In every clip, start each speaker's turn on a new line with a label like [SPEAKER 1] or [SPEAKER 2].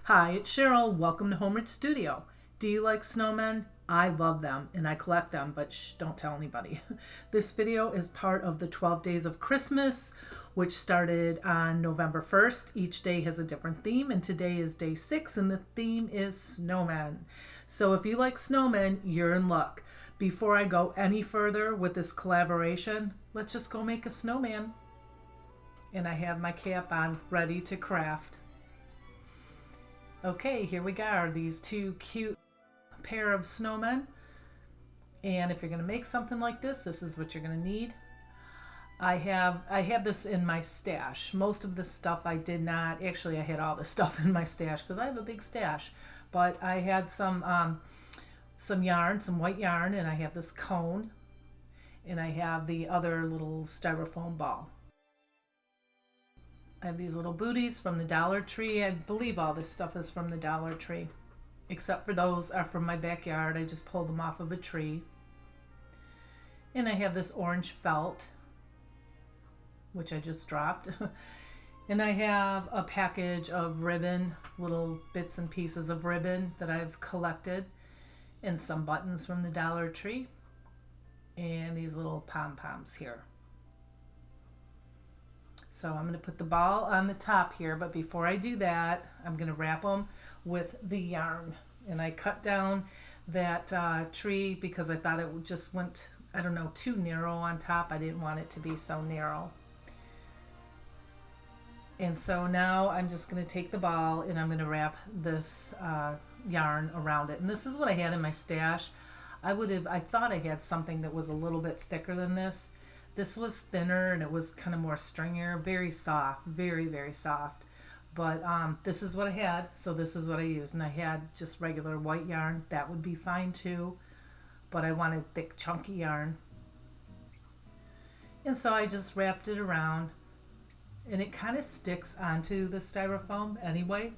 [SPEAKER 1] Hi, it's Cheryl. Welcome to Homeward Studio. Do you like snowmen? I love them and I collect them, but shh, don't tell anybody. This video is part of the 12 Days of Christmas, which started on November 1st. Each day has a different theme, and today is day 6, and the theme is snowmen. So if you like snowmen, you're in luck. Before I go any further with this collaboration, let's just go make a snowman. And I have my cap on, ready to craft. Okay, here we go. These two cute pair of snowmen. And if you're going to make something like this is what you're going to need. I had this in my stash. Most of the stuff I did not. Actually, I had all this stuff in my stash because I have a big stash. But I had some yarn, some white yarn, and I have this cone. And I have the other little styrofoam ball. I have these little booties from the Dollar Tree. I believe all this stuff is from the Dollar Tree, except for those are from my backyard. I just pulled them off of a tree. And I have this orange felt, which I just dropped. And I have a package of ribbon, little bits and pieces of ribbon that I've collected, and some buttons from the Dollar Tree, and these little pom-poms here. So I'm going to put the ball on the top here, but before I do that, I'm going to wrap them with the yarn. And I cut down that tree because I thought it just went, I don't know, too narrow on top. I didn't want it to be so narrow. And so now I'm just going to take the ball and I'm going to wrap this yarn around it. And this is what I had in my stash. I thought I had something that was a little bit thicker than this. This was thinner and it was kind of more stringier, very soft, very, very soft. But this is what I had, so this is what I used. And I had just regular white yarn. That would be fine too, but I wanted thick, chunky yarn. And so I just wrapped it around, and it kind of sticks onto the styrofoam anyway.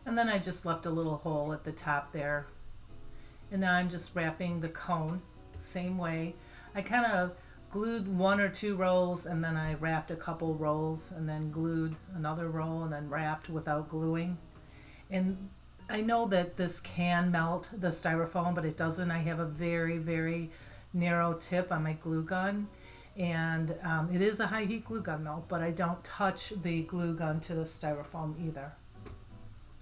[SPEAKER 1] And then I just left a little hole at the top there. And now I'm just wrapping the cone, same way. I kind of glued 1 or 2 rolls, and then I wrapped a couple rolls, and then glued another roll, and then wrapped without gluing. And I know that this can melt the styrofoam, but it doesn't. I have a very, very narrow tip on my glue gun. And it is a high heat glue gun though, but I don't touch the glue gun to the styrofoam either.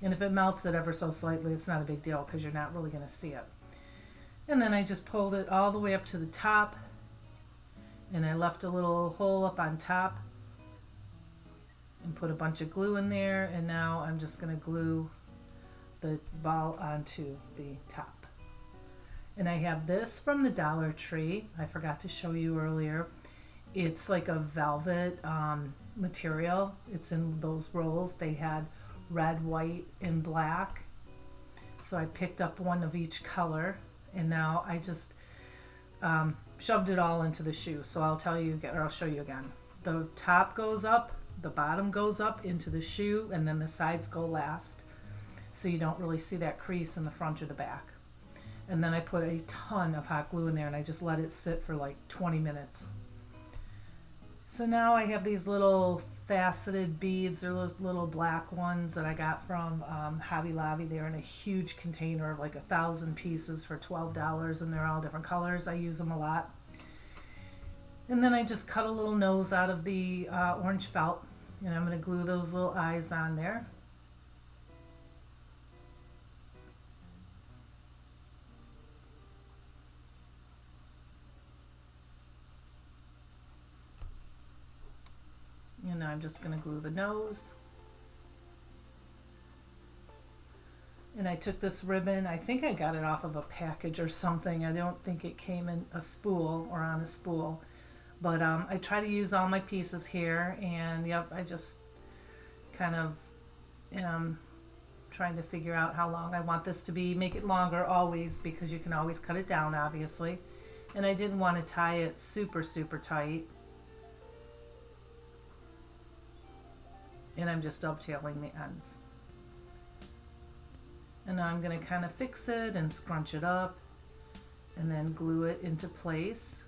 [SPEAKER 1] And if it melts it ever so slightly, it's not a big deal because you're not really going to see it. And then I just pulled it all the way up to the top, and I left a little hole up on top and put a bunch of glue in there. And now I'm just going to glue the ball onto the top. And I have this from the Dollar Tree. I forgot to show you earlier. It's like a velvet material. It's in those rolls. They had red, white, and black. So I picked up one of each color, and now I just shoved it all into the shoe. So I'll tell you, or I'll show you again. The top goes up, the bottom goes up into the shoe, and then the sides go last. So you don't really see that crease in the front or the back. And then I put a ton of hot glue in there, and I just let it sit for like 20 minutes. So now I have these little faceted beads. They're those little black ones that I got from Hobby Lobby. They're in a huge container of like 1,000 pieces for $12, and they're all different colors. I use them a lot. And then I just cut a little nose out of the orange felt, and I'm going to glue those little eyes on there. And now I'm just going to glue the nose. And I took this ribbon, I think I got it off of a package or something. I don't think it came in a spool or on a spool. But I try to use all my pieces here, and yep, I just kind of am trying to figure out how long I want this to be. Make it longer always, because you can always cut it down, obviously. And I didn't want to tie it super, super tight. And I'm just dovetailing the ends. And now I'm going to kind of fix it and scrunch it up and then glue it into place.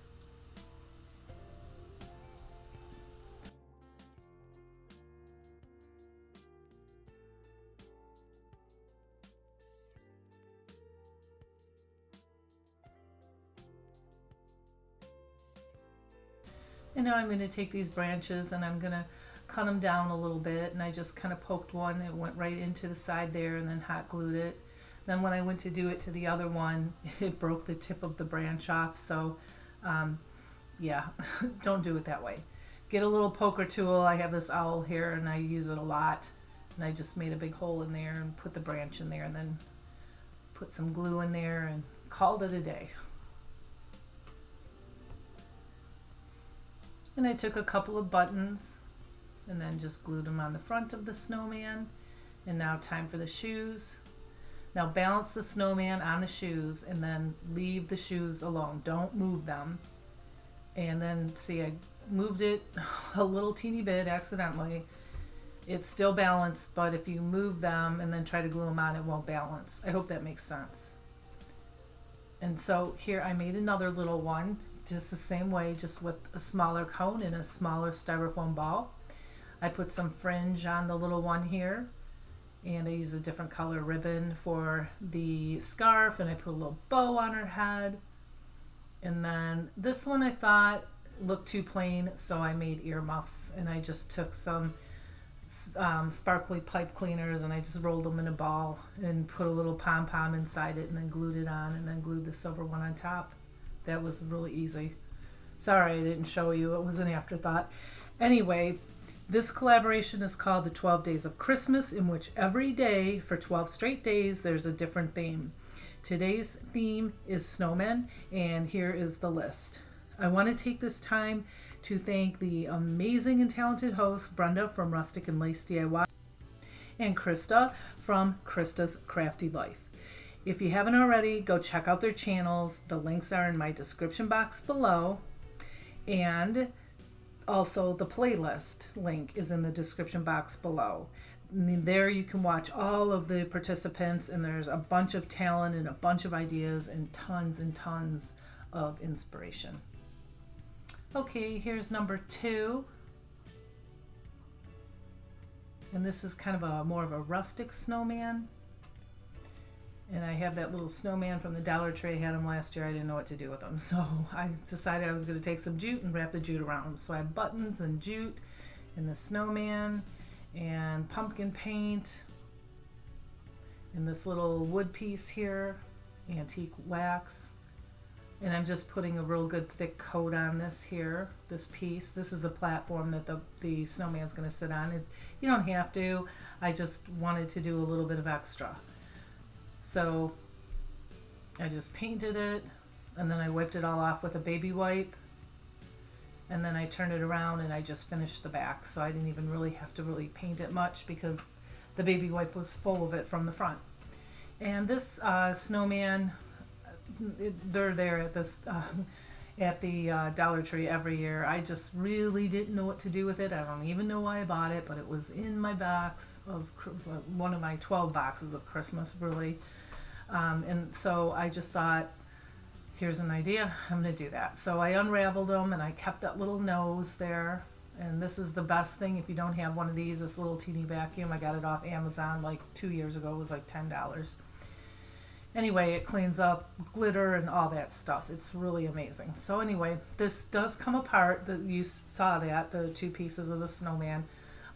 [SPEAKER 1] And now I'm going to take these branches and I'm going to cut them down a little bit, and I just kind of poked one. It went right into the side there and then hot glued it. Then when I went to do it to the other one, it broke the tip of the branch off. So yeah, don't do it that way. Get a little poker tool. I have this owl here and I use it a lot. And I just made a big hole in there and put the branch in there and then put some glue in there and called it a day. And I took a couple of buttons and then just glued them on the front of the snowman. And now time for the shoes. Now balance the snowman on the shoes and then leave the shoes alone. Don't move them. And then see, I moved it a little teeny bit accidentally. It's still balanced, but if you move them and then try to glue them on, it won't balance. I hope that makes sense. And so here I made another little one just the same way, just with a smaller cone and a smaller styrofoam ball. I put some fringe on the little one here, and I used a different color ribbon for the scarf, and I put a little bow on her head. And then this one I thought looked too plain, so I made earmuffs, and I just took some sparkly pipe cleaners and I just rolled them in a ball and put a little pom-pom inside it and then glued it on and then glued the silver one on top. That was really easy. Sorry I didn't show you, it was an afterthought. Anyway, this collaboration is called the 12 Days of Christmas, in which every day for 12 straight days there's a different theme. Today's theme is snowmen, and here is the list. I want to take this time to thank the amazing and talented hosts, Brenda from Rustic and Lace DIY and Krista from Krista's Crafty Life. If you haven't already, go check out their channels. The links are in my description box below, and also the playlist link is in the description box below. And there you can watch all of the participants, and there's a bunch of talent and a bunch of ideas and tons of inspiration. Okay, here's number 2. And this is kind of a more of a rustic snowman. And I have that little snowman from the Dollar Tree. I had him last year. I didn't know what to do with him. So I decided I was going to take some jute and wrap the jute around him. So I have buttons and jute and the snowman and pumpkin paint and this little wood piece here, antique wax. And I'm just putting a real good thick coat on this here, this piece. This is a platform that the snowman's going to sit on. You don't have to. I just wanted to do a little bit of extra. So I just painted it, and then I wiped it all off with a baby wipe. And then I turned it around and I just finished the back. So I didn't even really have to really paint it much because the baby wipe was full of it from the front. And this snowman, they're there at this at the Dollar Tree every year. I just really didn't know what to do with it. I don't even know why I bought it, but it was in my box of one of my 12 boxes of Christmas, really. And so I just thought, here's an idea, I'm gonna do that. So I unraveled them and I kept that little nose there. And this is the best thing if you don't have one of these, this little teeny vacuum. I got it off Amazon like 2 years ago. It was like $10. Anyway, it cleans up glitter and all that stuff. It's really amazing. So anyway, this does come apart. You saw that, the 2 pieces of the snowman,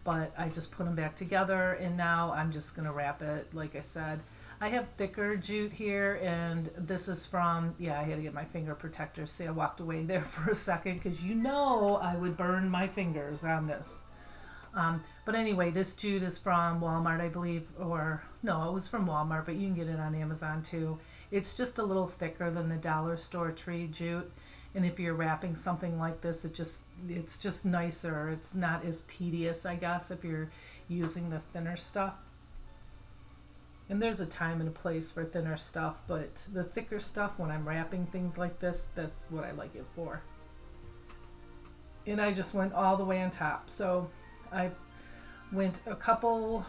[SPEAKER 1] but I just put them back together, and now I'm just gonna wrap it. Like I said, I have thicker jute here, and this is from, I had to get my finger protector. See, I walked away there for a second because I would burn my fingers on this. But anyway, this jute is from Walmart, I believe, or no, it was from Walmart, but you can get it on Amazon too. It's just a little thicker than the dollar store tree jute. And if you're wrapping something like this, it's just nicer. It's not as tedious, I guess, if you're using the thinner stuff. And there's a time and a place for thinner stuff, but the thicker stuff, when I'm wrapping things like this, that's what I like it for. And I just went all the way on top. So I went a couple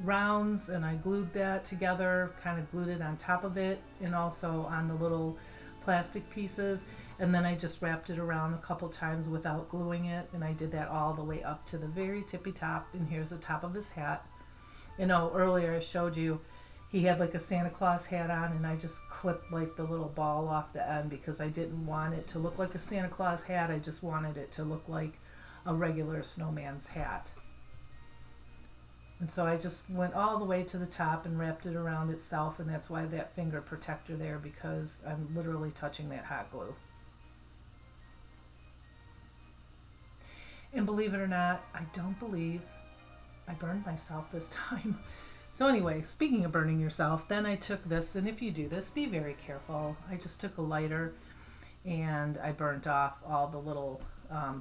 [SPEAKER 1] rounds and I glued that together, kind of glued it on top of it and also on the little plastic pieces, and then I just wrapped it around a couple times without gluing it, and I did that all the way up to the very tippy top. And here's the top of his hat. Earlier I showed you he had like a Santa Claus hat on, and I just clipped like the little ball off the end because I didn't want it to look like a Santa Claus hat. I just wanted it to look like a regular snowman's hat. And so I just went all the way to the top and wrapped it around itself, and that's why that finger protector there, because I'm literally touching that hot glue. And believe it or not, I don't believe I burned myself this time. So anyway, speaking of burning yourself, then I took this, and if you do this, be very careful. I just took a lighter and I burnt off all the little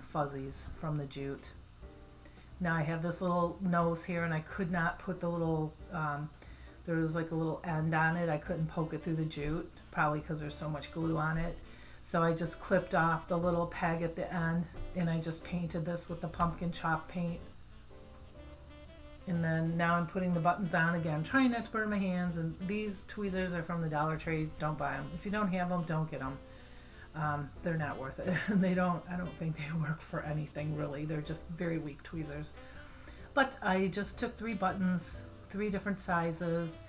[SPEAKER 1] fuzzies from the jute. Now I have this little nose here, and I could not put the little, there was like a little end on it. I couldn't poke it through the jute, probably because there's so much glue on it. So I just clipped off the little peg at the end, and I just painted this with the pumpkin chalk paint. And then now I'm putting the buttons on again, trying not to burn my hands. And these tweezers are from the Dollar Tree. Don't buy them. If you don't have them, don't get them. They're not worth it. I don't think they work for anything really. They're just very weak tweezers. But I just took 3 buttons, 3 different sizes,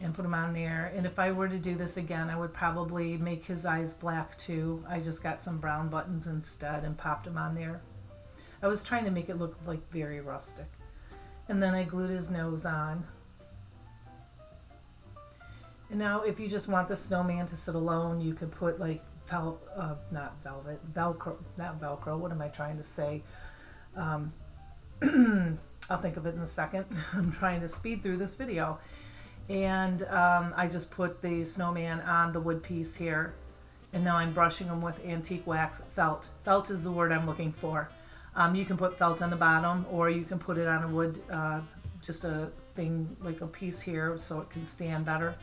[SPEAKER 1] and put them on there. And if I were to do this again, I would probably make his eyes black too. I just got some brown buttons instead and popped them on there. I was trying to make it look like very rustic. And then I glued his nose on. And now if you just want the snowman to sit alone, you could put like Velcro, what am I trying to say? I'll think of it in a second. I'm trying to speed through this video. And I just put the snowman on the wood piece here, and now I'm brushing them with antique wax felt. Felt is the word I'm looking for. You can put felt on the bottom, or you can put it on a wood, just a thing like a piece here so it can stand better.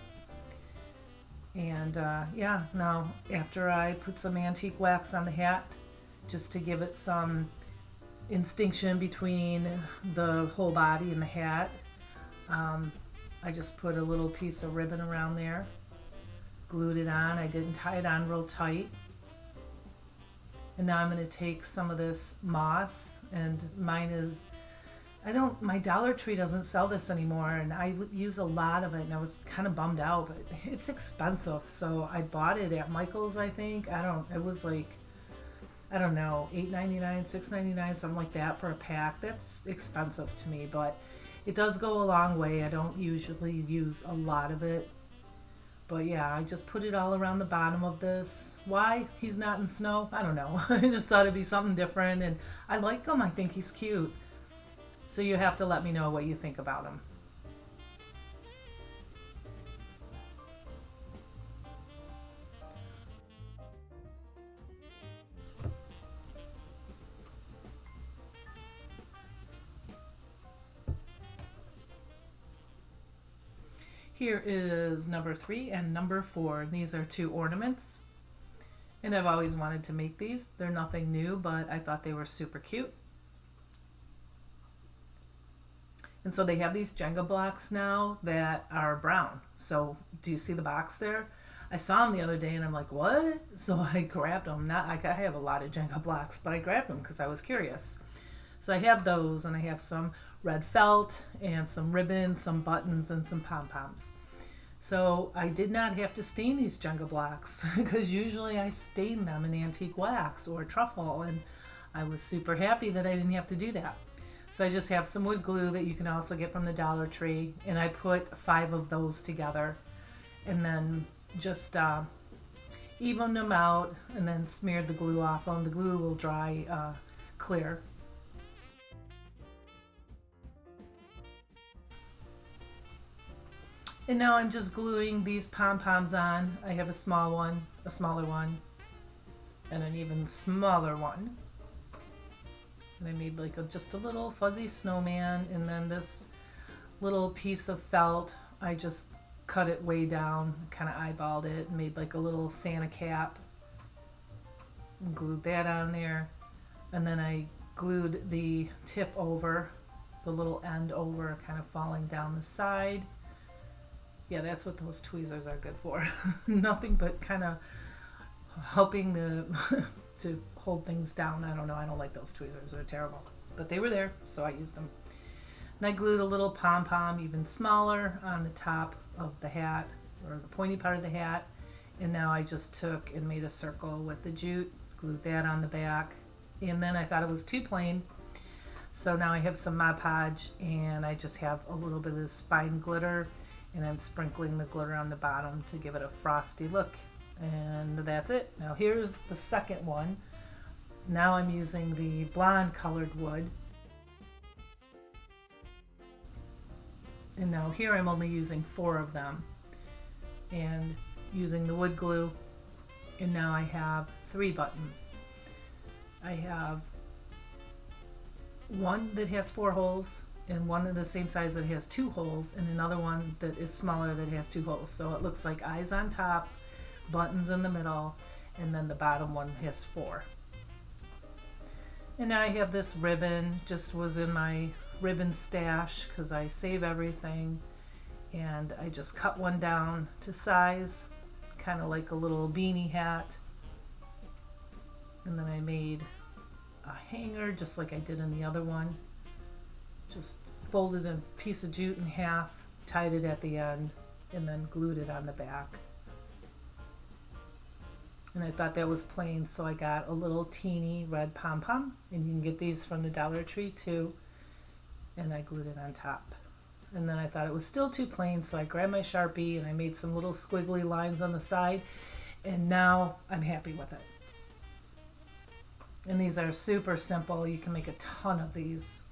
[SPEAKER 1] And yeah, now after I put some antique wax on the hat, just to give it some instinction between the whole body and the hat, I just put a little piece of ribbon around there, glued it on. I didn't tie it on real tight. And now I'm going to take some of this moss, and mine is, my Dollar Tree doesn't sell this anymore, and I use a lot of it, and I was kind of bummed out, but it's expensive. So I bought it at Michael's, I think. It was like, I don't know, $8.99, $6.99, something like that for a pack. That's expensive to me, but it does go a long way. I don't usually use a lot of it. But yeah, I just put it all around the bottom of this. Why he's not in snow? I don't know. I just thought it'd be something different, and I like him. I think he's cute. So you have to let me know what you think about him. Here is number 3 and number 4. These are 2 ornaments, and I've always wanted to make these. They're nothing new, but I thought they were super cute. And so they have these Jenga blocks now that are brown. So do you see the box there? I saw them the other day and I'm like, what? So I grabbed them. I have a lot of Jenga blocks, but I grabbed them because I was curious. So I have those, and I have some red felt and some ribbon, some buttons, and some pom-poms. So I did not have to stain these Jenga blocks because usually I stain them in antique wax or truffle, and I was super happy that I didn't have to do that. So I just have some wood glue that you can also get from the Dollar Tree, and I put 5 of those together, and then just even them out, and then smeared the glue off them. The glue will dry clear. And now I'm just gluing these pom-poms on. I have a small one, a smaller one, and an even smaller one. And I made like just a little fuzzy snowman, and then this little piece of felt, I just cut it way down, kind of eyeballed it, and made like a little Santa cap. And glued that on there. And then I glued the tip over, the little end over, kind of falling down the side. Yeah, that's what those tweezers are good for. Nothing but kind of helping to hold things down. I don't know. I don't like those tweezers. They're terrible. But they were there, so I used them. And I glued a little pom-pom even smaller on the top of the hat, or the pointy part of the hat. And now I just took and made a circle with the jute, glued that on the back. And then I thought it was too plain, so now I have some Mod Podge, and I just have a little bit of this fine glitter, and I'm sprinkling the glitter on the bottom to give it a frosty look. And that's it. Now here's the second one. Now I'm using the blonde colored wood. And now here I'm only using 4 of them. And using the wood glue. And now I have 3 buttons. I have one that has 4 holes, and one of the same size that has 2 holes, and another one that is smaller that has 2 holes. So it looks like eyes on top, buttons in the middle, and then the bottom one has 4. And now I have this ribbon, just was in my ribbon stash because I save everything, and I just cut one down to size, kind of like a little beanie hat. And then I made a hanger just like I did in the other one. Just folded a piece of jute in half, tied it at the end, and then glued it on the back. And I thought that was plain, so I got a little teeny red pom-pom, and you can get these from the Dollar Tree too. And I glued it on top. And then I thought it was still too plain, so I grabbed my Sharpie and I made some little squiggly lines on the side, and now I'm happy with it. And these are super simple. You can make a ton of these.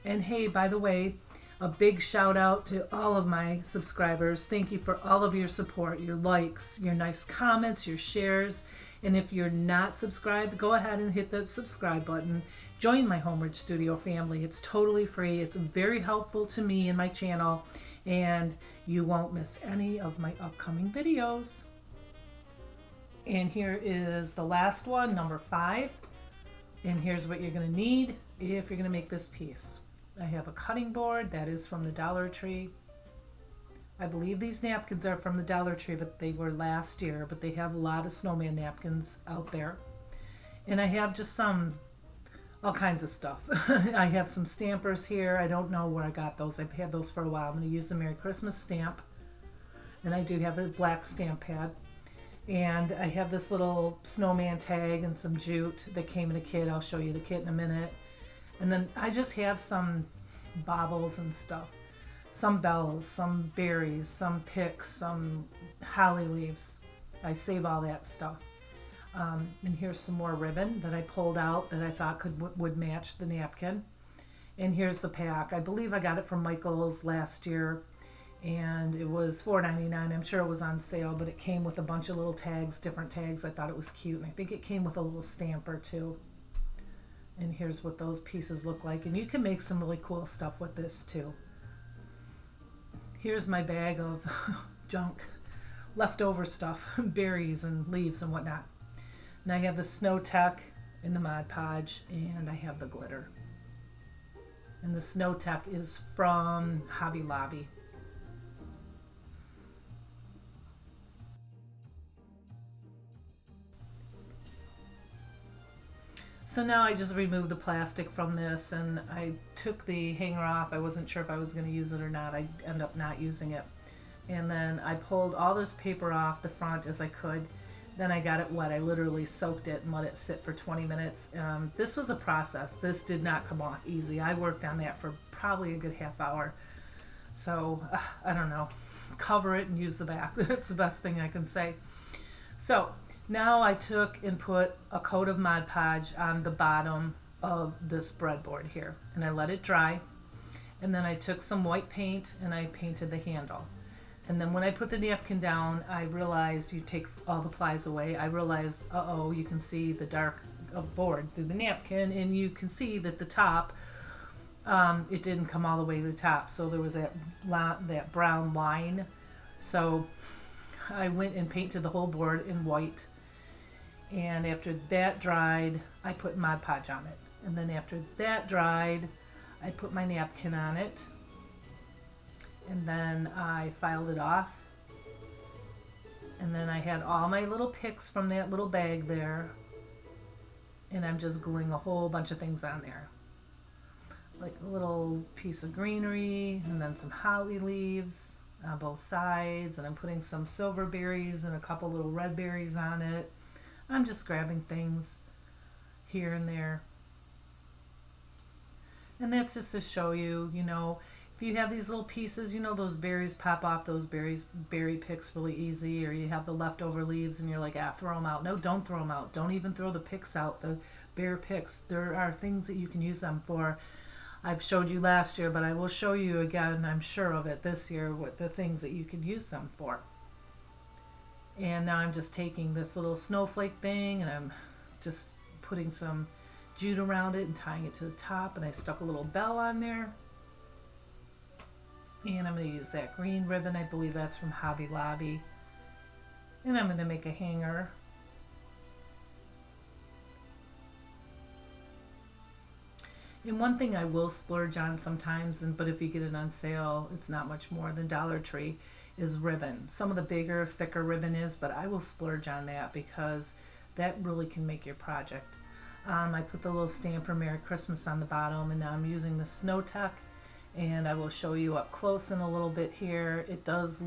[SPEAKER 1] And hey, by the way, a big shout out to all of my subscribers. Thank you for all of your support, your likes, your nice comments, your shares. And if you're not subscribed, go ahead and hit the subscribe button. Join my Homeward Studio family. It's totally free. It's very helpful to me and my channel, and you won't miss any of my upcoming videos. And here is the last one, number 5. And here's what you're going to need if you're going to make this piece. I have a cutting board that is from the Dollar Tree. I believe these napkins are from the Dollar Tree, but they were last year, but they have a lot of snowman napkins out there. And I have just all kinds of stuff. I have some stampers here. I don't know where I got those. I've had those for a while. I'm going to use the Merry Christmas stamp. And I do have a black stamp pad. And I have this little snowman tag and some jute that came in a kit. I'll show you the kit in a minute. And then I just have some baubles and stuff. Some bells, some berries, some picks, some holly leaves. I save all that stuff. And here's some more ribbon that I pulled out that I thought would match the napkin. And here's the pack. I believe I got it from Michael's last year, and it was $4.99. I'm sure it was on sale, but it came with a bunch of little tags, different tags. I thought it was cute, and I think it came with a little stamper too. And here's what those pieces look like. And you can make some really cool stuff with this too. Here's my bag of junk, leftover stuff, berries and leaves and whatnot. And I have the Snow Tech and the Mod Podge, and I have the glitter. And the Snow Tech is from Hobby Lobby. So now I just removed the plastic from this, and I took the hanger off. I wasn't sure if I was going to use it or not. I ended up not using it. And then I pulled all this paper off the front as I could. Then I got it wet. I literally soaked it and let it sit for 20 minutes. This was a process. This did not come off easy. I worked on that for probably a good half hour. So, I don't know. Cover it and use the back. That's the best thing I can say. So, now I took and put a coat of Mod Podge on the bottom of this breadboard here. And I let it dry. And then I took some white paint and I painted the handle. And then when I put the napkin down, I realized you take all the plies away. I realized, uh-oh, you can see the dark of board through the napkin, and you can see that the top, it didn't come all the way to the top. So there was that brown line. So I went and painted the whole board in white. And after that dried, I put Mod Podge on it. And then after that dried, I put my napkin on it. And then I filed it off. And then I had all my little picks from that little bag there. And I'm just gluing a whole bunch of things on there. like a little piece of greenery and then some holly leaves on both sides, and I'm putting some silver berries and a couple little red berries on it. I'm just grabbing things here and there. And that's just to show you, you know, if you have these little pieces, you know, those berries pop off those berry picks really easy, or you have the leftover leaves and you're like, ah, throw them out. No, don't throw them out. Don't even throw the picks out, the bare picks. There are things that you can use them for. I've showed you last year, but I will show you again, I'm sure of it this year, what the things that you can use them for. And now I'm just taking this little snowflake thing and I'm just putting some jute around it and tying it to the top, and I stuck a little bell on there. And I'm going to use that green ribbon, I believe that's from Hobby Lobby. And I'm going to make a hanger. And one thing I will splurge on sometimes, but if you get it on sale, it's not much more than Dollar Tree, is ribbon. Some of the bigger, thicker ribbon is, but I will splurge on that because that really can make your project. I put the little stamp for Merry Christmas on the bottom, and now I'm using the Snow Tuck, and I will show you up close in a little bit here. It does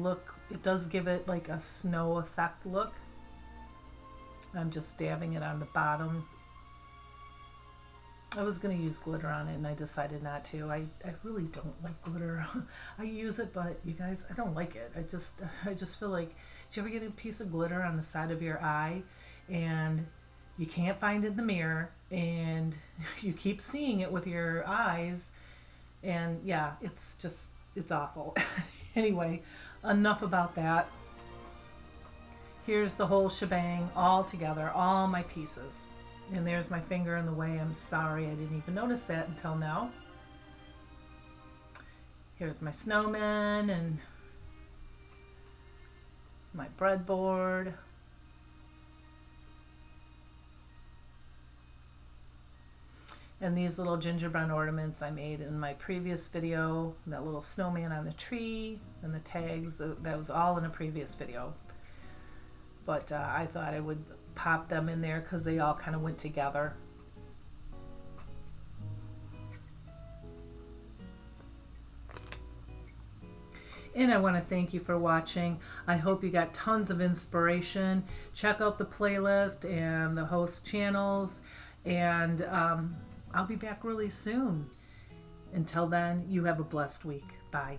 [SPEAKER 1] give it like a snow effect look. I'm just dabbing it on the bottom. I was going to use glitter on it and I decided not to. I really don't like glitter. I use it, but you guys, I don't like it. I just feel like, do you ever get a piece of glitter on the side of your eye and you can't find it in the mirror and you keep seeing it with your eyes, and yeah, it's awful. Anyway, enough about that. Here's the whole shebang all together, all my pieces. And there's my finger in the way. I'm sorry, I didn't even notice that until now. Here's my snowman and my breadboard. And these little gingerbread ornaments I made in my previous video. That little snowman on the tree and the tags, that was all in a previous video. But I thought I would pop them in there because they all kind of went together. And I want to thank you for watching. I hope you got tons of inspiration. Check out the playlist and the host channels, and I'll be back really soon. Until then, you have a blessed week. Bye.